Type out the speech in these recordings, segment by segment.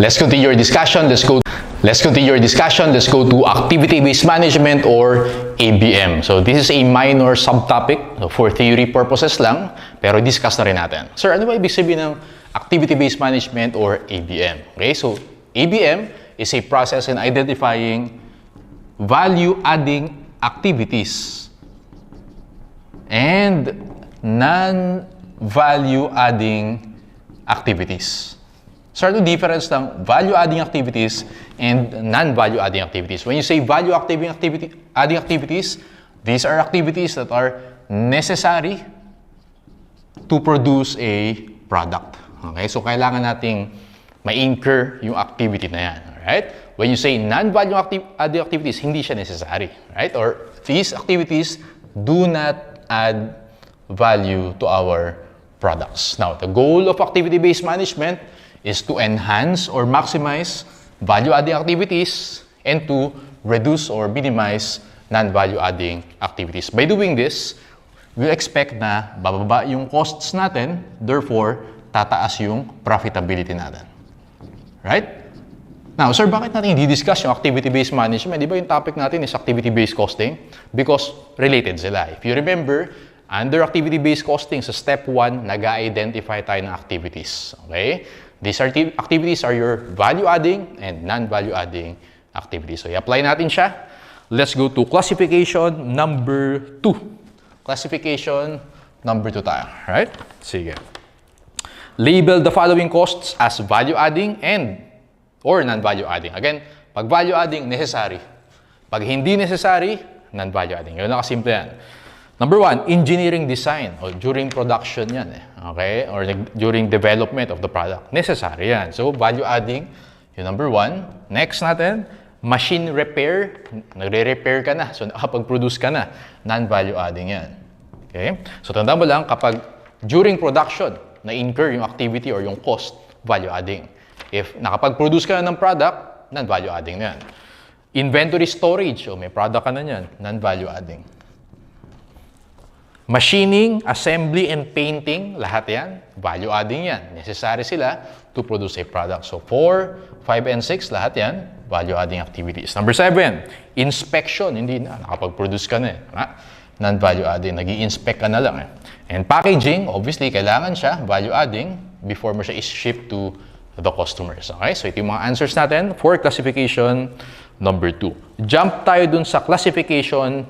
Let's continue your discussion. Let's continue your discussion. Let's go to activity-based management or ABM. So this is a minor subtopic for theory purposes lang, pero discuss na rin natin. Sir, ano ba ibig sabihin ng activity-based management or ABM? Okay, so ABM is a process in identifying value-adding activities and non-value-adding activities. So, ano difference ng value-adding activities and non-value-adding activities? When you say value-adding activities, these are activities that are necessary to produce a product. Okay? So, kailangan nating ma-incur yung activity na yan. Alright? When you say non-value-adding activities, hindi siya necessary. Right? Or these activities do not add value to our products. Now, the goal of activity-based management is to enhance or maximize value-adding activities and to reduce or minimize non-value-adding activities. By doing this, we expect na bababa yung costs natin, therefore, tataas yung profitability natin. Right? Now, sir, bakit natin hindi discuss yung activity-based management? Di ba yung topic natin is activity-based costing? Because related sila. If you remember, under activity-based costing, sa step 1, nag-identify tayo ng activities. Okay? These activities are your value-adding and non-value-adding activities. So, i-apply natin siya. Let's go to classification number 2. Classification number 2 tayo. Right? Sige. Label the following costs as value-adding and or non-value-adding. Again, pag value-adding, necessary. Pag hindi necessary, non-value-adding. Yun lang kasimple yan. Number 1, engineering design or during production yan. Okay? Or during development of the product. Necessary yan. So, value-adding, yung number 1. Next natin, machine repair. Nagre-repair ka na. So, nakapag-produce ka na. Non-value-adding yan. Okay? So, tandaan mo lang, kapag during production, na-incur yung activity or yung cost, value-adding. If nakapag-produce ka na ng product, non-value-adding na yan. Inventory storage, o may product ka na yan, non-value-adding. Machining, assembly, and painting, lahat yan, value-adding yan. Necessary sila to produce a product. So, 4, 5, and 6, lahat yan, value-adding activities. Number 7, inspection. Hindi na, nakapag-produce ka na eh. Non-value-adding, nag-i-inspect ka na lang eh. And packaging, obviously, kailangan siya, value-adding, before mo siya is-ship to the customers. Okay? So, ito yung mga answers natin for classification number 2. Jump tayo dun sa classification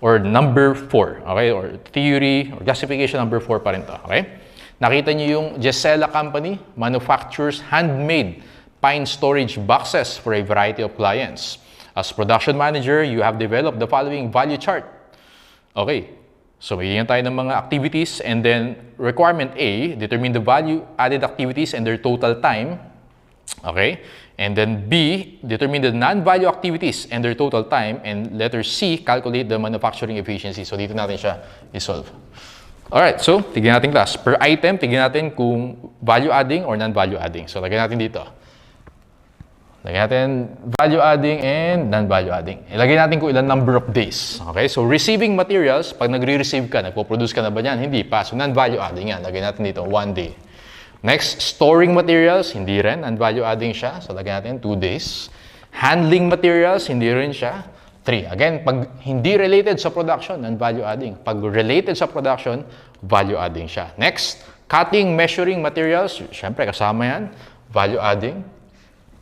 or number 4, okay? Or theory or classification number 4 pa rin to, okay? Nakita niyo yung Gesela Company manufactures handmade pine storage boxes for a variety of clients. As production manager, you have developed the following value chart. Okay, so magiging tayo ng mga activities and then requirement A, determine the value-added activities and their total time. Okay? And then B, determine the non-value activities and their total time. And letter C, calculate the manufacturing efficiency. So, dito natin siya i-solve. Alright, so, tignan natin class. Per item, tignan natin kung value-adding or non-value-adding. So, lagyan natin dito. Lagyan natin value-adding and non-value-adding. Ilagay natin kung ilang number of days. Okay, so receiving materials, pag nagre-receive ka, nagpo-produce ka na ba yan? Hindi pa. So, non-value-adding yan. Lagyan natin dito, 1 day. Next, storing materials, hindi rin. Non-value-adding siya. So, lagyan natin 2 days. Handling materials, hindi rin siya. 3. Again, pag hindi related sa production, non-value-adding. Pag related sa production, value-adding siya. Next, cutting, measuring materials. Siyempre, kasama yan. Value-adding.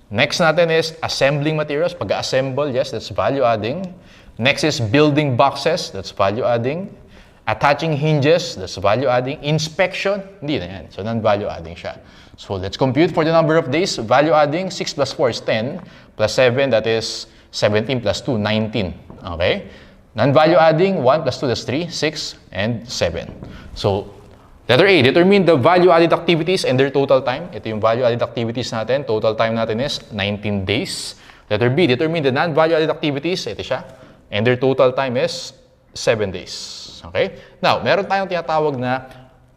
Next natin is assembling materials. Pag-assemble, yes, that's value-adding. Next is building boxes. That's value-adding. Attaching hinges, that's value-adding. Inspection, hindi na yan. So, non-value-adding siya. So, let's compute for the number of days. Value-adding, 6 plus 4 is 10. Plus 7, that is 17 plus 2, 19. Okay? Non-value-adding, 1 plus 2, that's 3, 6, and 7. So, letter A, determine the value-added activities and their total time. Ito yung value-added activities natin. Total time natin is 19 days. Letter B, determine the non-value-added activities. Ito siya. And their total time is 7 days. Okay? Now, meron tayong tinatawag na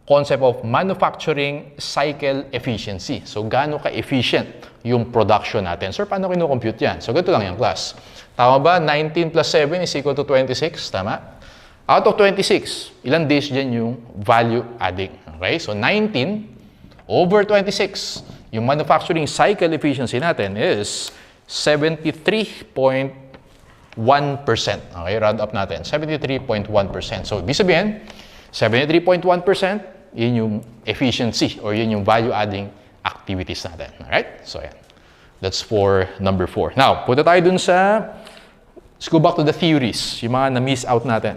concept of manufacturing cycle efficiency. So, gaano ka-efficient yung production natin? Sir, paano kino-compute yan? So, ganito lang yung class. Tama ba? 19 plus 7 is equal to 26. Tama? Out of 26, ilang days dyan yung value adding? Okay? So, 19 over 26. yung manufacturing cycle efficiency natin is 73.1%. Okay, round up natin. 73.1%. So, ibig sabihin, 73.1%, yun yung efficiency or yun yung value-adding activities natin. Alright? So, yan. That's for number 4. Now, punta tayo dun sa, let's go back to the theories, yung mga na-miss out natin.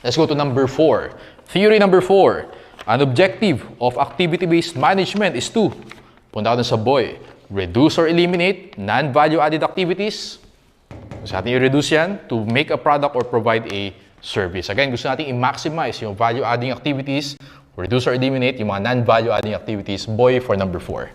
Let's go to number 4. Theory number 4. An objective of activity-based management is to, punta ka dun sa boy, reduce or eliminate non-value-added activities. Gusto natin i-reduce yan to make a product or provide a service. Again, gusto natin i-maximize yung value-adding activities, reduce or eliminate yung mga non-value-adding activities. Boy for number 4.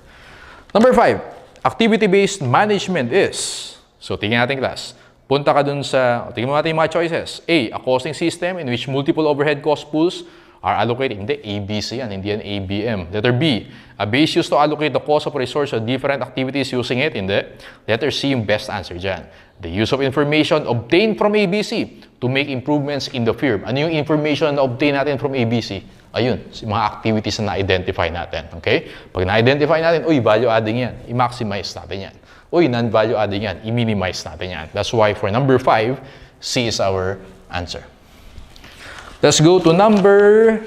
Number 5, activity-based management is, so tingnan natin class, punta ka dun sa, tingnan mo natin yung mga choices. A costing system in which multiple overhead cost pools are allocated. Hindi, ABC yan, hindi yan ABM. Letter B, a base used to allocate the cost of a resource of different activities using it. Hindi. Letter C, yung best answer dyan. The use of information obtained from ABC to make improvements in the firm. Ano yung information na obtain natin from ABC? Ayun, mga activities na na-identify natin. Okay? Pag na-identify natin, uy, value adding yan, i-maximize natin yan. Uy, non-value adding yan, i-minimize natin yan. That's why for number 5, C is our answer. Let's go to number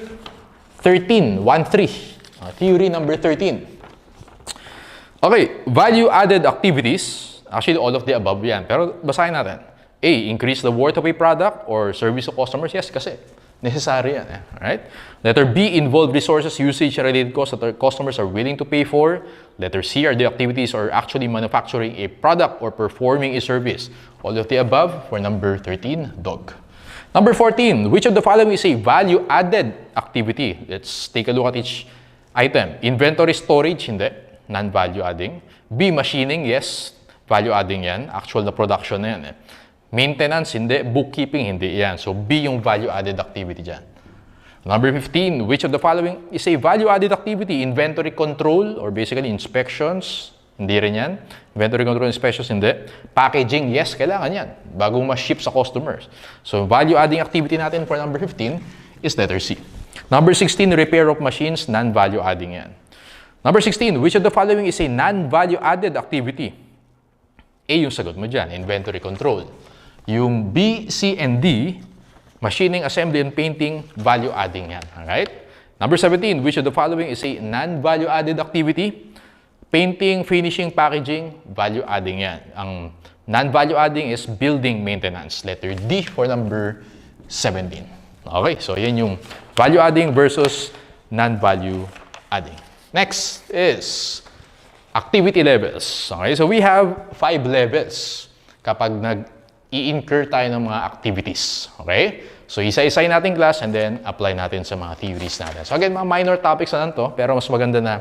13, 1-3. Theory number 13. Okay, value-added activities. Actually, all of the above yan. Pero basahin natin. A, increase the worth of a product or service to customers. Yes, kasi necessary yan. Alright? Letter B, involve resources, usage, related costs that our customers are willing to pay for. Letter C, are the activities or actually manufacturing a product or performing a service. All of the above for number 13, dog. Number 14, which of the following is a value-added activity? Let's take a look at each item. Inventory storage, hindi. Non-value-adding. B, machining, yes. Value-adding yan. Actual na production na yan. Maintenance, hindi. Bookkeeping, hindi yan. So, B yung value-added activity dyan. Number 15, which of the following is a value-added activity? Inventory control, or basically inspections. Hindi rin yan. Inventory control inspections, hindi. Packaging, yes, kailangan yan. Bago ma-ship sa customers. So, value-adding activity natin for number 15 is letter C. Number 16, repair of machines, non-value-adding yan. Number 16, which of the following is a non-value-added activity? A yung sagot mo dyan, inventory control. Yung B, C, and D, machining, assembly, and painting, value-adding yan. Alright? Number 17, which of the following is a non-value-added activity? Painting, finishing, packaging, value-adding yan. Ang non-value-adding is building maintenance. Letter D for number 17. Okay, so yan yung value-adding versus non-value-adding. Next is activity levels. Okay, so we have 5 levels kapag nag-i-incur tayo ng mga activities. Okay? So isa-isay natin class and then apply natin sa mga theories natin. So again, mga minor topics na lang to, pero mas maganda na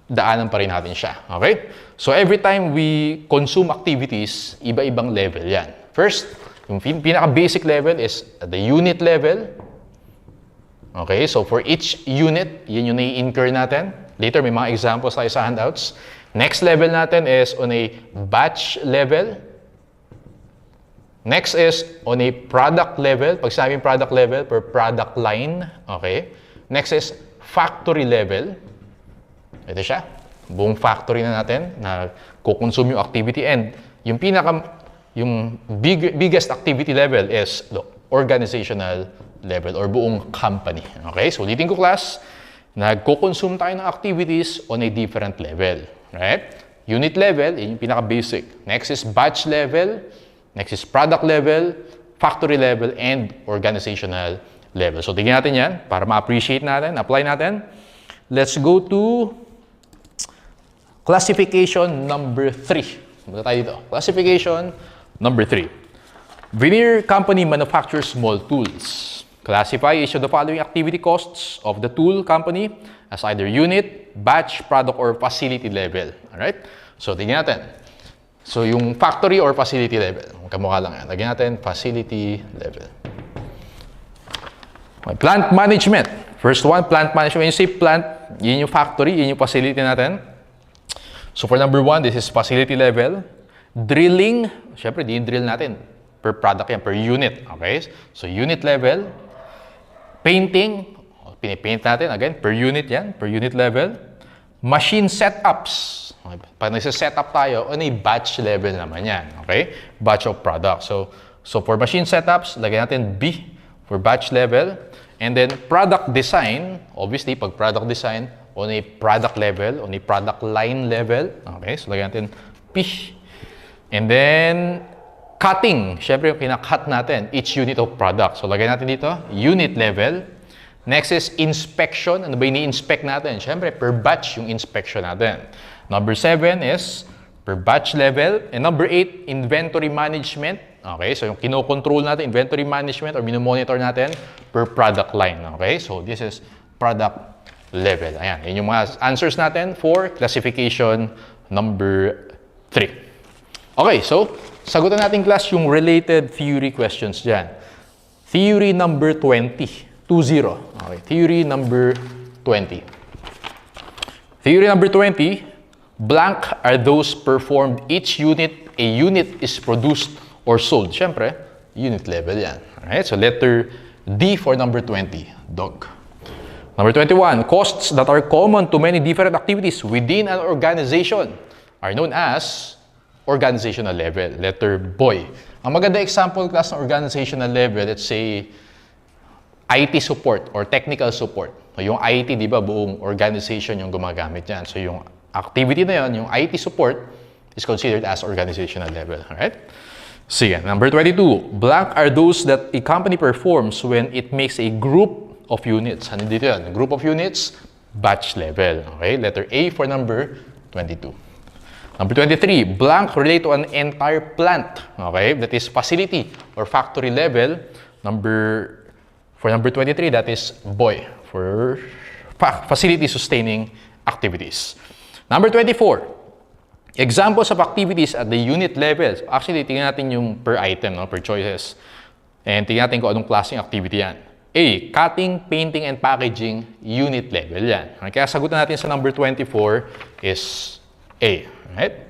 daanan pa rin natin siya. Okay? So, every time we consume activities, iba-ibang level yan. First, yung pinaka-basic level is the unit level. Okay? So, for each unit, yun yung nai-incur natin. Later, may mga examples tayo sa handouts. Next level natin is on a batch level. Next is on a product level. Pag sinabing product level, per product line. Okay? Next is factory level. Ito siya. Buong factory na natin na kukonsume yung activity. And yung biggest activity level is the organizational level or buong company. Okay? So, ulitin ko class, nagko-consume tayo ng activities on a different level. Right? Unit level, yun yung pinaka-basic. Next is batch level. Next is product level, factory level, and organizational level. So, tingnan natin yan para ma-appreciate natin, apply natin. Let's go to classification number 3. Muna tayo dito. Classification number 3. Veneer company manufactures small tools. Classify each of the following activity costs of the tool company as either unit, batch, product, or facility level. Alright? So, tingnan natin. So, yung factory or facility level. Kamukha lang yan. Lagyan natin, facility level. Plant management. First one, plant management. When you say plant, yun yung factory, yun yung facility natin. So, for number 1, this is facility level. Drilling, syempre, di-drill natin. Per product yan, per unit. Okay? So, unit level. Painting, pinipaint natin. Again, per unit yan, per unit level. Machine setups. Okay. Pag nagsiset-up tayo, ano yung batch level naman yan? Okay? Batch of product. So for machine setups, lagyan natin B for batch level. And then product design, obviously, pag product design, on a product level, on a product line level. Okay? So lagyan natin P. And then cutting. Siyempre, yung kina-cut natin, each unit of product. So lagyan natin dito, unit level. Next is inspection. Ano ba ini-inspect natin? Siyempre, per batch yung inspection natin. Number 7 is per batch level. And number 8, inventory management. Okay, so yung kinokontrol natin, inventory management or minomonitor natin per product line. Okay, so this is product level. Ayan, yun yung mga answers natin for classification number 3. Okay, so sagutan natin class yung related theory questions dyan. Theory number 20. 2-0. Okay, theory number 20. Theory number 20, blank are those performed each unit a unit is produced or sold. Siyempre, unit level yan. Alright, so letter D for number 20, dog. Number 21, costs that are common to many different activities within an organization are known as organizational level. Letter boy. Ang maganda example class ng organizational level, let's say, IT support or technical support. So, yung IT, di ba, buong organization yung gumagamit yan. So, yung activity na yun, yung IT support, is considered as organizational level. Alright? Sige, number 22. Blank are those that a company performs when it makes a group of units. Ano dito yan? Group of units, batch level. Okay? Letter A for number 22. Number 23. Blank relate to an entire plant. Okay? That is facility or factory level. For number 23, that is boy for facility sustaining activities. Number 24, examples of activities at the unit level. So actually, tingnan natin yung per item, no, per choices. And tingnan natin kung anong klaseng activity yan. A, cutting, painting, and packaging, unit level yan. Kaya sagutan natin sa number 24 is A. Right?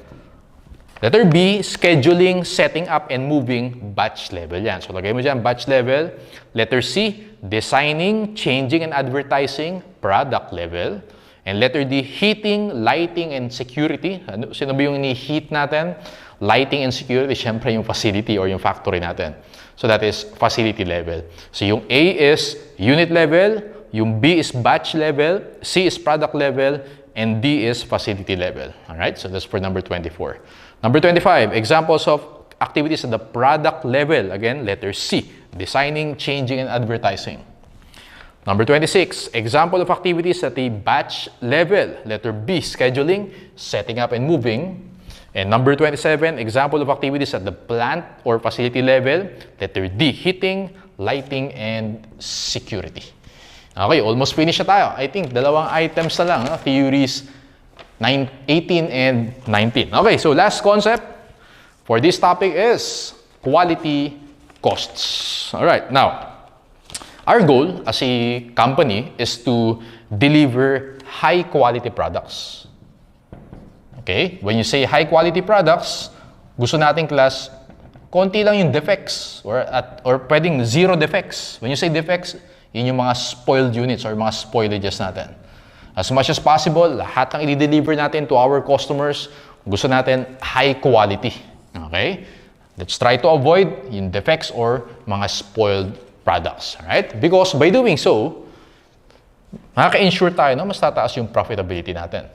Letter B, scheduling, setting up, and moving, batch level yan. So, lagay mo dyan, batch level. Letter C, designing, changing, and advertising, product level. And letter D, heating, lighting, and security. Sino ba yung ni-heat natin? Lighting and security, syempre yung facility or yung factory natin. So, that is facility level. So, yung A is unit level, yung B is batch level, C is product level, and D is facility level. Alright? So, that's for number 24. Number 25, examples of activities at the product level. Again, letter C, designing, changing, and advertising. Number 26, example of activities at the batch level. Letter B, scheduling, setting up, and moving. And number 27, example of activities at the plant or facility level. Letter D, heating, lighting, and security. Okay, almost finished na tayo. I think dalawang items na lang, no? Theories 18 and 19. Okay, so last concept for this topic is quality costs. All right, now, our goal as a company is to deliver high-quality products. Okay, when you say high-quality products, gusto nating class, konti lang yung defects or pwedeng zero defects. When you say defects, yun yung mga spoiled units or mga spoilages natin. As much as possible, lahat ng i-deliver natin to our customers, gusto natin high quality. Okay? Let's try to avoid yung defects or mga spoiled products. Alright? Because by doing so, makaka-ensure tayo na mas tataas yung profitability natin.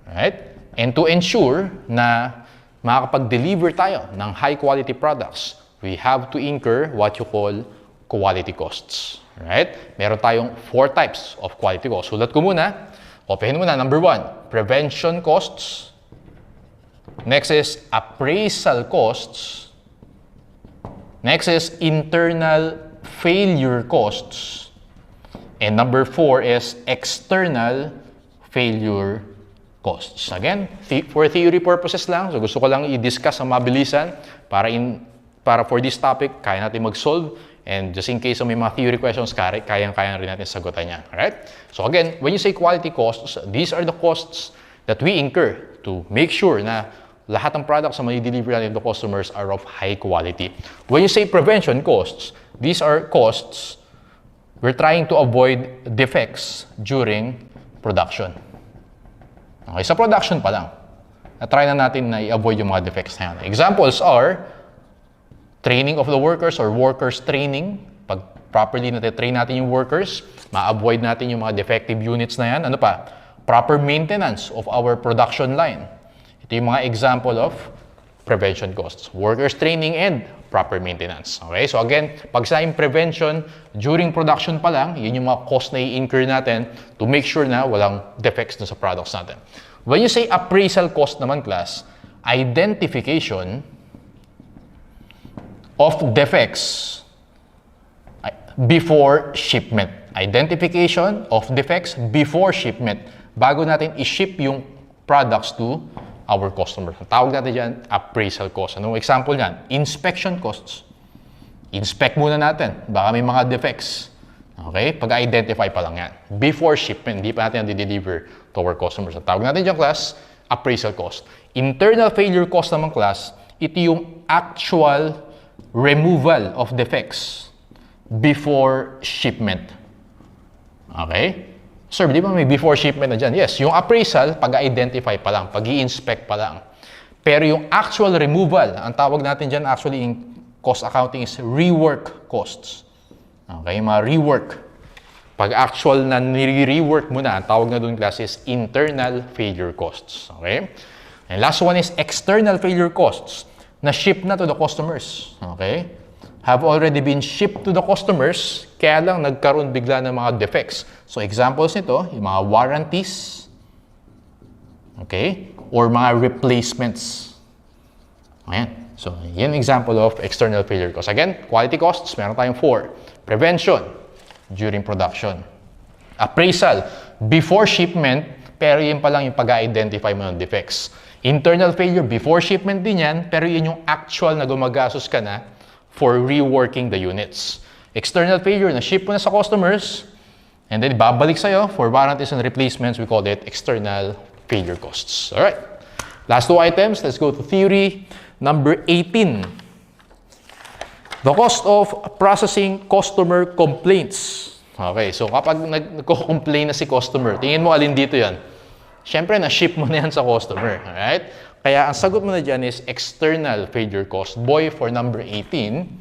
Alright? And to ensure na makakapag-deliver tayo ng high quality products, we have to incur what you call quality costs. Right? Meron tayong 4 types of quality costs. Sulat ko muna. Open muna. Number 1, prevention costs. Next is appraisal costs. Next is internal failure costs. And number 4 is external failure costs. Again, for theory purposes lang. So gusto ko lang i-discuss ang mabilisan para for this topic, kaya natin mag-solve. And just in case may mga theory questions, kayang-kaya rin natin sagutan yan. Alright? So again, when you say quality costs, these are the costs that we incur to make sure na lahat ng products na may-deliver natin to customers are of high quality. When you say prevention costs, these are costs we're trying to avoid defects during production. Okay, sa production pa lang. Na-try na natin na i-avoid yung mga defects na yan. Examples are training of the workers or workers training. Pag properly train natin yung workers, ma-avoid natin yung mga defective units na yan. Ano pa? Proper maintenance of our production line. Ito yung mga example of prevention costs. Workers training and proper maintenance. Okay? So again, pag sa prevention, during production pa lang, yun yung mga cost na i-incur natin to make sure na walang defects na sa products natin. When you say appraisal cost naman, class, identification of defects before shipment. Identification of defects before shipment. Bago natin i-ship yung products to our customer. Tawag natin dyan, appraisal cost. Anong example yan? Inspection costs. Inspect muna natin. Baka may mga defects. Okay? Pag-identify pa lang yan. Before shipment, hindi pa natin i-deliver to our customers. Tawag natin dyan, class, appraisal cost. Internal failure cost naman, class, ito yung actual removal of defects before shipment. Okay? Sir, di ba may before shipment na dyan? Yes, yung appraisal, pag-identify pa lang, pag-i-inspect pa lang. Pero yung actual removal, ang tawag natin dyan actually in cost accounting is rework costs. Okay, mga rework. Pag actual na nire-rework mo na, ang tawag na doon class is internal failure costs. Okay? And last one is external failure costs na ship na to the customers. Okay? Have already been shipped to the customers, kaya lang nagkaroon bigla ng mga defects. So examples nito, yung mga warranties, okay, or mga replacements. Ayan. So, yan example of external failure costs. Again, quality costs, meron tayong 4. Prevention, during production. Appraisal, before shipment, pero yun pa lang yung pag-identify mo ng defects. Internal failure, before shipment din yan, pero yun yung actual na gumagastos ka na for reworking the units. External failure, na-ship mo na sa customers, and then babalik sa'yo for warranties and replacements. We call it external failure costs. Alright. Last 2 items. Let's go to theory number 18. The cost of processing customer complaints. Okay, so kapag nagko-complain na si customer, tingin mo alin dito yan? Siyempre, na-ship mo na yan sa customer. Alright? Kaya ang sagot mo na dyan is external failure cost. Boy for number 18.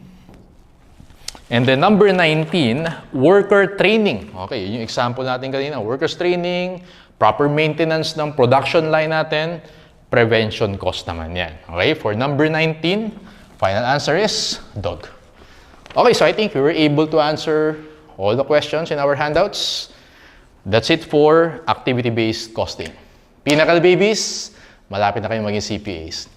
And then number 19, worker training. Okay, yung example natin kanina. Workers training, proper maintenance ng production line natin, prevention cost naman yan. Okay, for number 19, final answer is dog. Okay, so I think we were able to answer all the questions in our handouts. That's it for activity-based costing. Pinnacle babies, malapit na kayong maging CPAs.